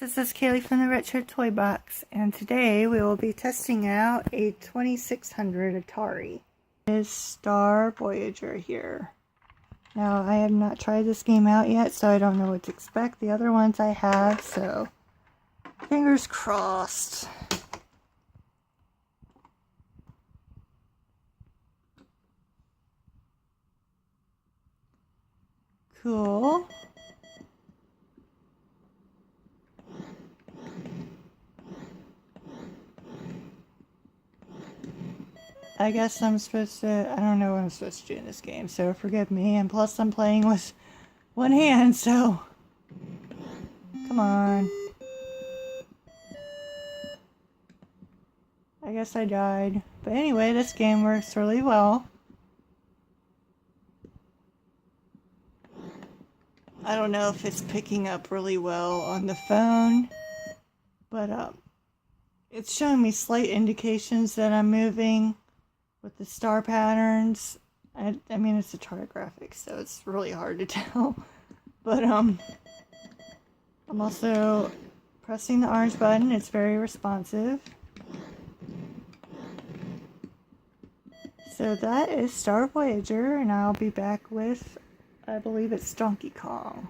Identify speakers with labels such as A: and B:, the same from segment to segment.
A: This is Kaylee from the Retro Toy Box, and today we will be testing out a 2600 Atari. This is Star Voyager here. Now, I have not tried this game out yet, so I don't know what to expect. The other ones I have, so fingers crossed. Cool. I guess I'm supposed to, I don't know what I'm supposed to do in this game, so forgive me. And plus I'm playing with one hand, so come on. I guess I died. But anyway, this game works really well. I don't know if it's picking up really well on the phone, but it's showing me slight indications that I'm moving with the star patterns. I mean, it's Atari graphics, so it's really hard to tell. But I'm also pressing the orange button. It's very responsive. So that is Star Voyager, and I'll be back with, I believe it's Donkey Kong.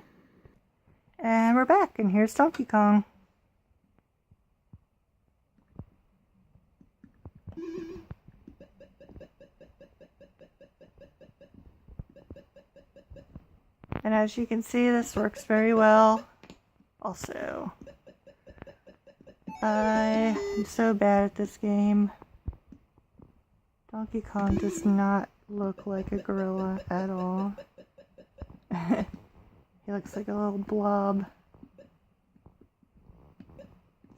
A: And we're back, and here's Donkey Kong. And as you can see, this works very well. Also, I am so bad at this game. Donkey Kong does not look like a gorilla at all. He looks like a little blob.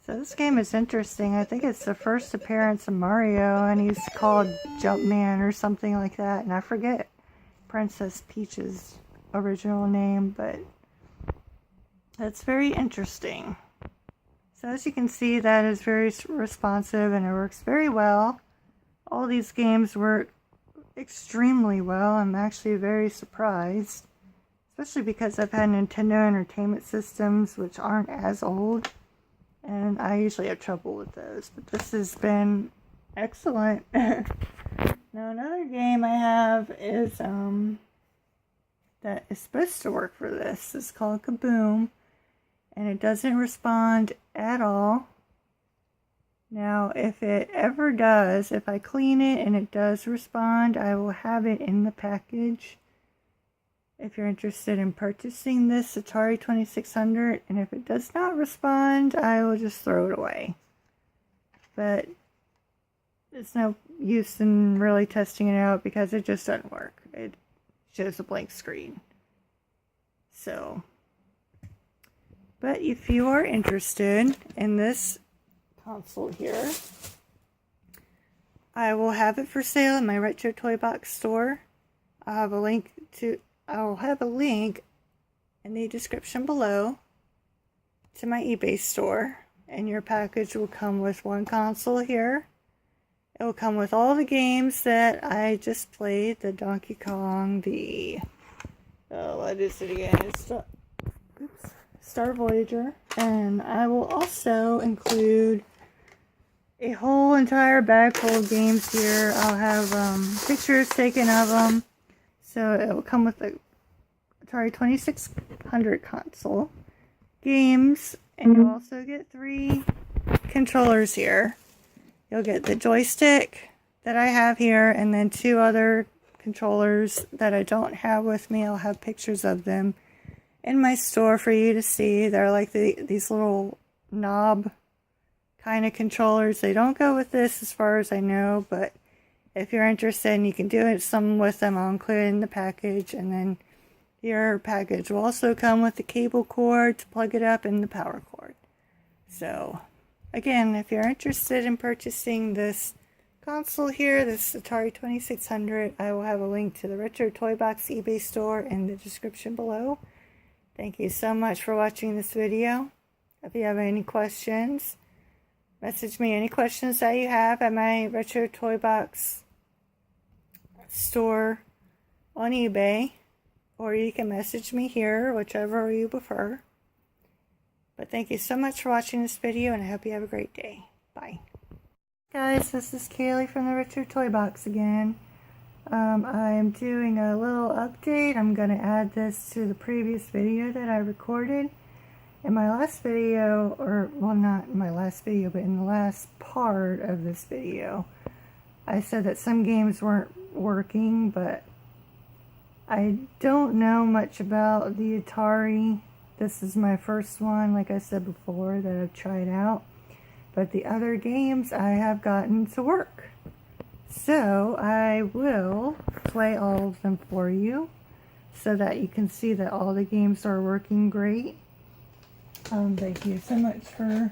A: So this game is interesting. I think it's the first appearance of Mario, and he's called Jumpman or something like that. And I forget Princess Peach's original name, but that's very interesting. So as you can see, that is very responsive and it works very well. All these games work extremely well. I'm actually very surprised, especially because I've had Nintendo Entertainment Systems which aren't as old, and I usually have trouble with those, but this has been excellent. Now another game I have is that is supposed to work for this. It's called Kaboom, and it doesn't respond at all. Now, if it ever does, if I clean it and it does respond, I will have it in the package. If you're interested in purchasing this Atari 2600, and if it does not respond, I will just throw it away. But there's no use in really testing it out because it just doesn't work. It shows a blank screen. So, but if you are interested in this console here, I will have it for sale in my Retro Toy Box store. I'll have a link in the description below to my eBay store, and your package will come with one console here. It will come with all the games that I just played, the Donkey Kong, what is it again? It's Star Voyager. And I will also include a whole entire bag full of games here. I'll have pictures taken of them. So it will come with the Atari 2600 console, games, and you'll also get 3 controllers here. You'll get the joystick that I have here, and then 2 other controllers that I don't have with me. I'll have pictures of them in my store for you to see. They're like these little knob kind of controllers. They don't go with this as far as I know, but if you're interested and you can do it some with them, I'll include it in the package. And then your package will also come with the cable cord to plug it up and the power cord. So again, if you're interested in purchasing this console here, this Atari 2600, I will have a link to the Retro Toy Box eBay store in the description below. Thank you so much for watching this video. If you have any questions, message me any questions that you have at my Retro Toy Box store on eBay, or you can message me here, whichever you prefer. But thank you so much for watching this video, and I hope you have a great day. Bye. Guys, this is Kaylee from the Richard Toy Box again. I'm doing a little update. I'm going to add this to the previous video that I recorded. In my last video, or well, not in my last video, but in the last part of this video, I said that some games weren't working, but I don't know much about the Atari. This is my first one, like I said before, that I've tried out. But the other games I have gotten to work. So I will play all of them for you so that you can see that all the games are working great. Thank you so much for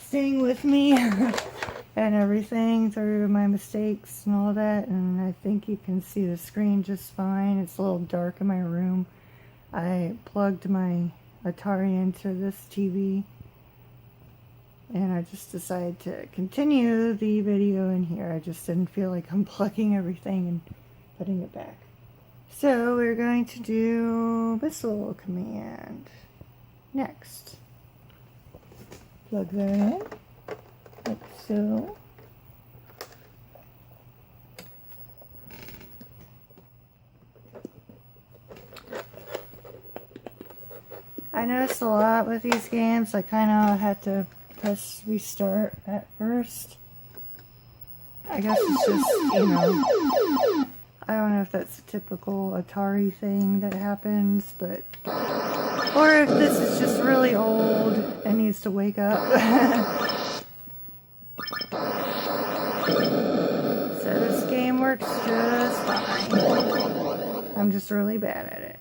A: staying with me and everything through my mistakes and all that. And I think you can see the screen just fine. It's a little dark in my room. I plugged my Atari into this TV. And I just decided to continue the video in here. I just didn't feel like unplugging everything and putting it back. So we're going to do missile command next. Plug that in, like so. I noticed a lot with these games, I kind of had to press restart at first. I guess it's just, you know, I don't know if that's a typical Atari thing that happens, but, or if this is just really old and needs to wake up. So this game works just fine. I'm just really bad at it.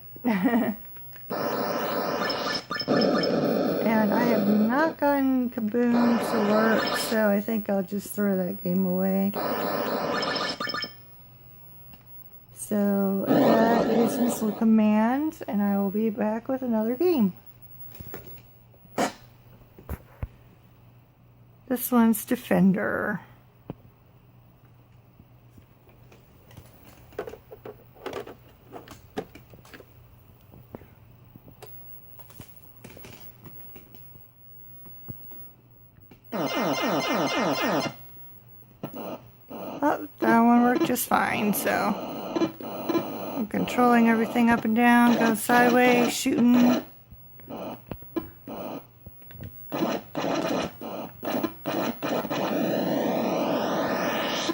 A: And I have not gotten Kaboom to work, so I think I'll just throw that game away. So that is Missile Command, and I will be back with another game. This one's Defender. Oh, that one worked just fine, so I'm controlling everything up and down, going sideways, shooting.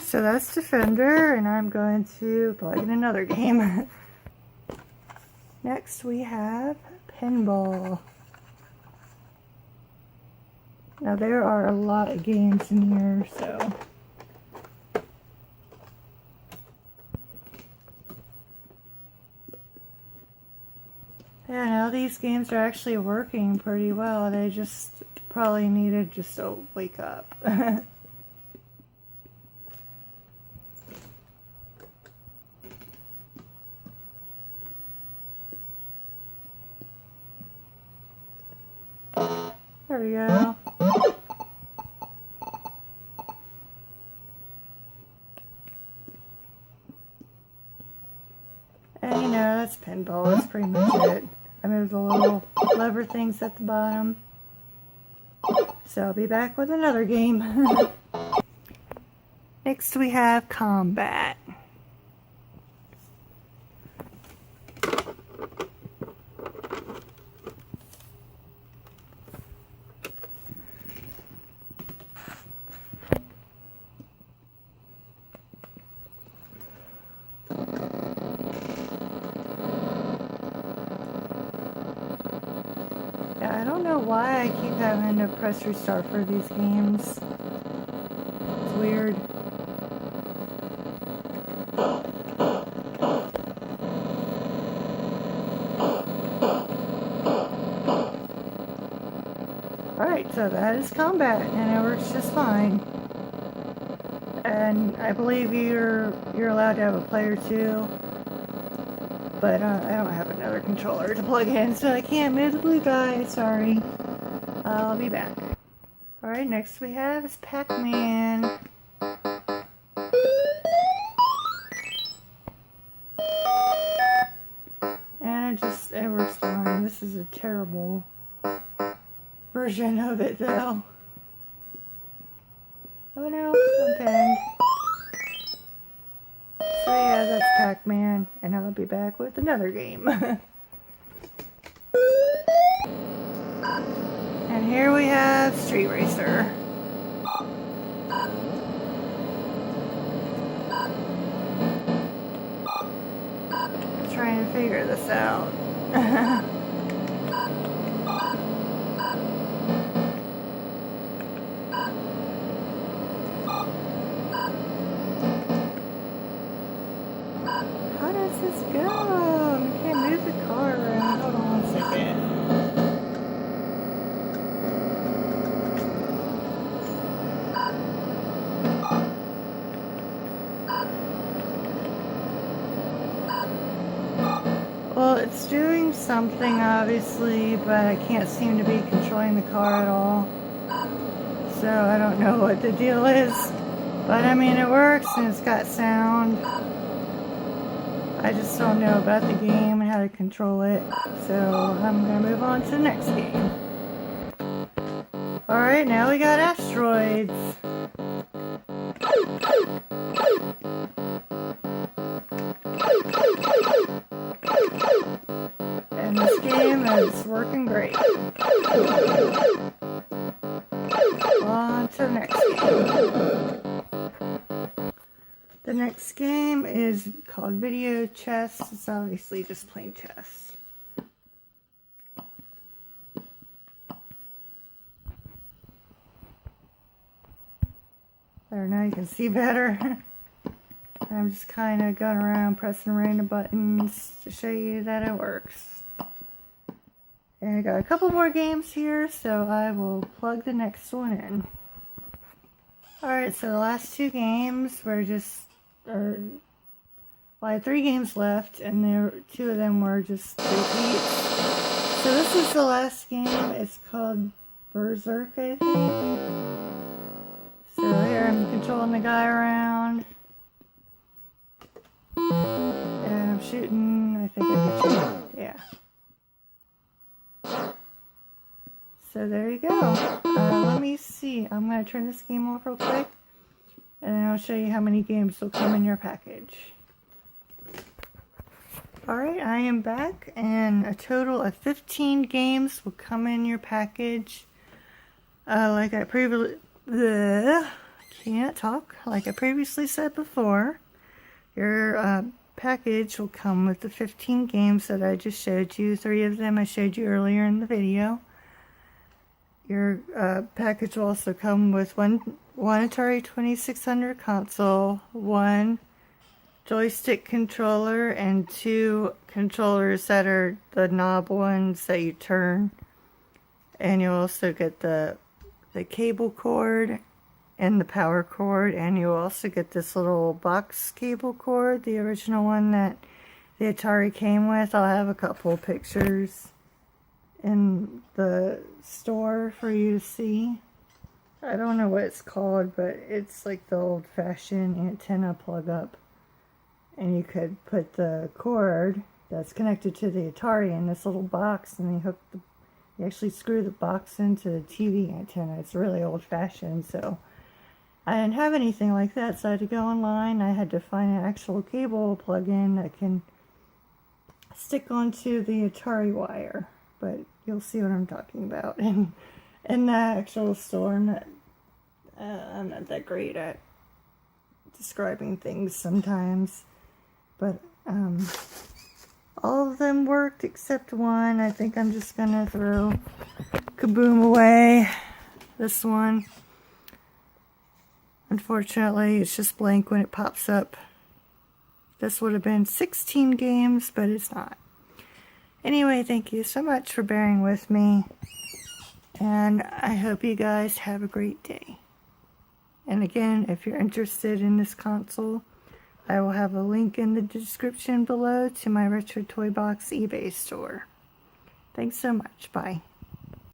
A: So that's Defender, and I'm going to plug in another game. Next we have Pinball. Now there are a lot of games in here, so yeah, now these games are actually working pretty well. They just probably needed just to wake up. There we go. And you know, that's pinball. That's pretty much it. I moved the little lever things at the bottom. So I'll be back with another game. Next we have Combat. Yeah, I don't know why I keep having to press restart for these games. It's weird. Alright, so that is Combat, and it works just fine. And I believe you're allowed to have a player too. But I don't have another controller to plug in, so I can't move the blue guy. Sorry. I'll be back. Alright, next we have is Pac-Man. And it works fine. This is a terrible version of it though. Oh no, I'm pinned. So yeah, that's Pac-Man, and I'll be back with another game. And here we have Street Racer. Trying to figure this out. How does this go? I can't move the car around. Hold on 1 second. Well, it's doing something obviously, but I can't seem to be controlling the car at all. So I don't know what the deal is. But I mean, it works and it's got sound. I just don't know about the game and how to control it. So I'm going to move on to the next game. Alright, now we got asteroids. And this game is working great. On to the next game. The next game is called Video Chess. It's obviously just plain chess. There, now you can see better. I'm just kind of going around pressing random buttons to show you that it works. And I got a couple more games here, so I will plug the next one in. Alright, so the last two games were well, I had 3 games left, and 2 of them were just repeats. So this is the last game. It's called Berserk, I think. So here I'm controlling the guy around. And I'm shooting, I think I can shoot. Yeah. So there you go. Let me see. I'm going to turn this game off real quick. And then I'll show you how many games will come in your package. Alright, I am back. And a total of 15 games will come in your package. Like I previously... can't talk. Like I previously said before, your package will come with the 15 games that I just showed you. 3 of them I showed you earlier in the video. Your package will also come with one Atari 2600 console, 1 joystick controller, and 2 controllers that are the knob ones that you turn. And you'll also get the cable cord and the power cord, and you'll also get this little box cable cord, the original one that the Atari came with. I'll have a couple of pictures in the store for you to see. I don't know what it's called, but it's like the old-fashioned antenna plug-up. And you could put the cord that's connected to the Atari in this little box, and you actually screw the box into the TV antenna. It's really old-fashioned, so I didn't have anything like that, so I had to go online. I had to find an actual cable plug-in that can stick onto the Atari wire. But you'll see what I'm talking about in the actual store. I'm not that great at describing things sometimes, but all of them worked except one. I think I'm just gonna throw Kaboom away. This one, unfortunately, it's just blank when it pops up. This would have been 16 games, but it's not. Anyway, thank you so much for bearing with me, and I hope you guys have a great day. And again, if you're interested in this console, I will have a link in the description below to my Retro Toy Box eBay store. Thanks so much. Bye.